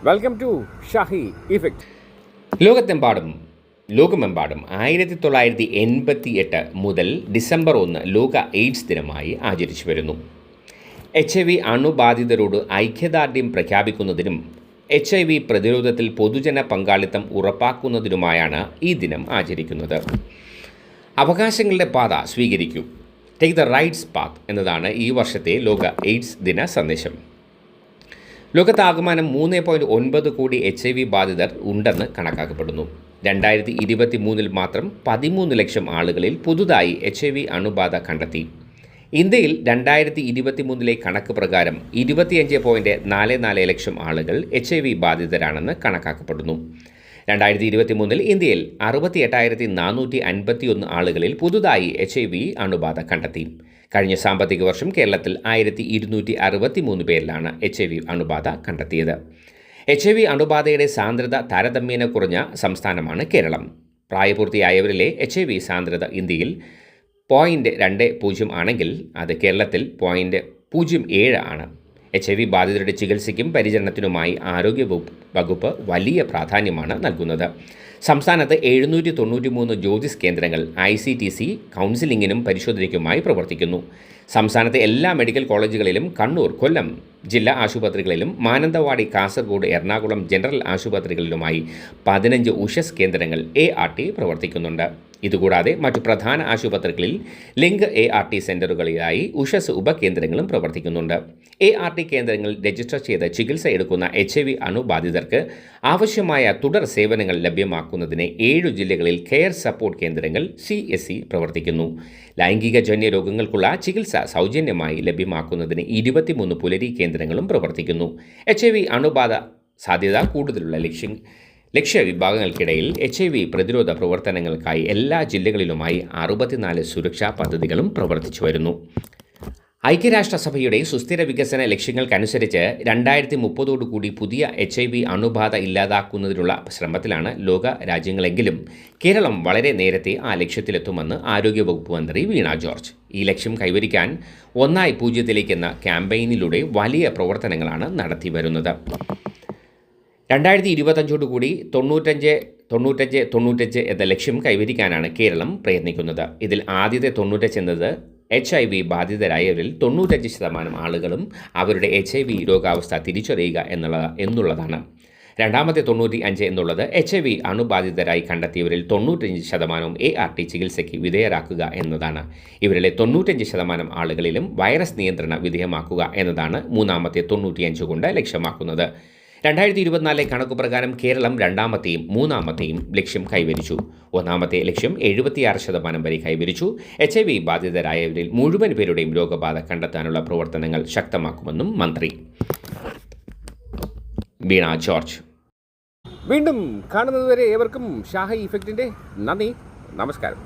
Welcome to Shahi effect. ലോകമെമ്പാടും 1988 മുതൽ December 1 ലോക എയ്ഡ്സ് ദിനമായി ആചരിച്ചു വരുന്നു. HIV അണുബാധിതരോട് ഐക്യദാർഢ്യം പ്രഖ്യാപിക്കുന്നതിനും HIV പ്രതിരോധത്തിൽ പൊതുജന പങ്കാളിത്തം ഉറപ്പാക്കുന്നതിനുമായാണ് ഈ ദിനം ആചരിക്കുന്നത്. അവകാശങ്ങളുടെ പാത സ്വീകരിക്കൂ, ടേക്ക് ദ റൈറ്റ്സ് പാത്ത് എന്നതാണ് ഈ വർഷത്തെ ലോക എയ്ഡ്സ് ദിന സന്ദേശം. ലോകത്താകമാനം 3.9 കോടി HIV ബാധിതർ ഉണ്ടെന്ന് കണക്കാക്കപ്പെടുന്നു. 2023 മാത്രം 13 ലക്ഷം ആളുകളിൽ പുതുതായി HIV അണുബാധ കണ്ടെത്തി. ഇന്ത്യയിൽ 2023 കണക്ക് പ്രകാരം 25.44 ലക്ഷം ആളുകൾ HIV ബാധിതരാണെന്ന് കണക്കാക്കപ്പെടുന്നു. 2023 ഇന്ത്യയിൽ 68,451 ആളുകളിൽ പുതുതായി HIV അണുബാധ കണ്ടെത്തി. കഴിഞ്ഞ സാമ്പത്തിക വർഷം കേരളത്തിൽ 1,263 പേരിലാണ് HIV അണുബാധ കണ്ടെത്തിയത്. HIV അണുബാധയുടെ സാന്ദ്രത താരതമ്യേന കുറഞ്ഞ സംസ്ഥാനമാണ് കേരളം. പ്രായപൂർത്തിയായവരിലെ HIV സാന്ദ്രത ഇന്ത്യയിൽ 0.20 ആണെങ്കിൽ അത് കേരളത്തിൽ 0.07 ആണ്. HIV ബാധിതരുടെ ചികിത്സയ്ക്കും പരിചരണത്തിനുമായി ആരോഗ്യ വകുപ്പ് വലിയ പ്രാധാന്യമാണ് നൽകുന്നത്. സംസ്ഥാനത്ത് 793 ജ്യോതിസ് കേന്ദ്രങ്ങൾ ICTC കൗൺസിലിങ്ങിനും പരിശോധനയ്ക്കുമായി പ്രവർത്തിക്കുന്നു. സംസ്ഥാനത്തെ എല്ലാ മെഡിക്കൽ കോളേജുകളിലും കണ്ണൂർ, കൊല്ലം ജില്ലാ ആശുപത്രികളിലും മാനന്തവാടി, കാസർഗോഡ്, എറണാകുളം ജനറൽ ആശുപത്രികളിലുമായി 15 ഉഷസ് കേന്ദ്രങ്ങൾ ART പ്രവർത്തിക്കുന്നുണ്ട്. ഇതുകൂടാതെ മറ്റു പ്രധാന ആശുപത്രികളിൽ ലിങ്ക് ART സെൻ്ററുകളിലായി ഉഷസ് ഉപകേന്ദ്രങ്ങളും പ്രവർത്തിക്കുന്നുണ്ട്. ART കേന്ദ്രങ്ങൾ രജിസ്റ്റർ ചെയ്ത് ചികിത്സ എടുക്കുന്ന HIV അണുബാധിതർക്ക് ആവശ്യമായ തുടർ സേവനങ്ങൾ ലഭ്യമാക്കുന്നതിന് 7 ജില്ലകളിൽ കെയർ സപ്പോർട്ട് കേന്ദ്രങ്ങൾ CSC പ്രവർത്തിക്കുന്നു. ലൈംഗികജന്യ രോഗങ്ങൾക്കുള്ള ചികിത്സ സൗജന്യമായി ലഭ്യമാക്കുന്നതിന് 23 പുലരി കേന്ദ്രങ്ങളും പ്രവർത്തിക്കുന്നു. HIV അണുബാധ സാധ്യത കൂടുതലുള്ള ലക്ഷ്യവിഭാഗങ്ങൾക്കിടയിൽ HIV പ്രതിരോധ പ്രവർത്തനങ്ങൾക്കായി എല്ലാ ജില്ലകളിലുമായി 64 സുരക്ഷാ പദ്ധതികളും പ്രവർത്തിച്ചു വരുന്നു. ഐക്യരാഷ്ട്രസഭയുടെ സുസ്ഥിര വികസന ലക്ഷ്യങ്ങൾക്കനുസരിച്ച് 2030 പുതിയ HIV അണുബാധ ഇല്ലാതാക്കുന്നതിനുള്ള ശ്രമത്തിലാണ് ലോക രാജ്യങ്ങളെങ്കിലും കേരളം വളരെ നേരത്തെ ആ ലക്ഷ്യത്തിലെത്തുമെന്ന് ആരോഗ്യവകുപ്പ് മന്ത്രി വീണ ജോർജ്. ഈ ലക്ഷ്യം കൈവരിക്കാൻ 1-0 എന്ന ക്യാമ്പയിനിലൂടെ വലിയ പ്രവർത്തനങ്ങളാണ് നടത്തി വരുന്നത്. 2025 95 എന്ന ലക്ഷ്യം കൈവരിക്കാനാണ് കേരളം പ്രയത്നിക്കുന്നത്. ഇതിൽ ആദ്യത്തെ 95 എന്നത് HIV ബാധിതരായവരിൽ 95% ആളുകളും അവരുടെ HIV രോഗാവസ്ഥ തിരിച്ചറിയുക എന്നുള്ളതാണ്. രണ്ടാമത്തെ 95 എന്നുള്ളത് HIV അണുബാധിതരായി കണ്ടെത്തിയവരിൽ 95% ART ചികിത്സയ്ക്ക് വിധേയരാക്കുക എന്നതാണ്. ഇവരിലെ 95% ആളുകളിലും വൈറസ് നിയന്ത്രണ വിധേയമാക്കുക എന്നതാണ് മൂന്നാമത്തെ 95 കൊണ്ട് ലക്ഷ്യമാക്കുന്നത്. 2024 കണക്കുപ്രകാരം കേരളം രണ്ടാമത്തെയും മൂന്നാമത്തെയും ലക്ഷ്യം കൈവരിച്ചു. ഒന്നാമത്തെ ലക്ഷ്യം 76% വരെ കൈവരിച്ചു. HIV ബാധിതരായവരിൽ മുഴുവൻ പേരുടെയും രോഗബാധ കണ്ടെത്താനുള്ള പ്രവർത്തനങ്ങൾ ശക്തമാക്കുമെന്നും മന്ത്രി വീണ ജോർജ്. വീണ്ടും കാണുന്നതുവരെ ഏവർക്കും ഷാഹി ഇഫക്റ്റിൻ്റെ നന്ദി, നമസ്കാരം.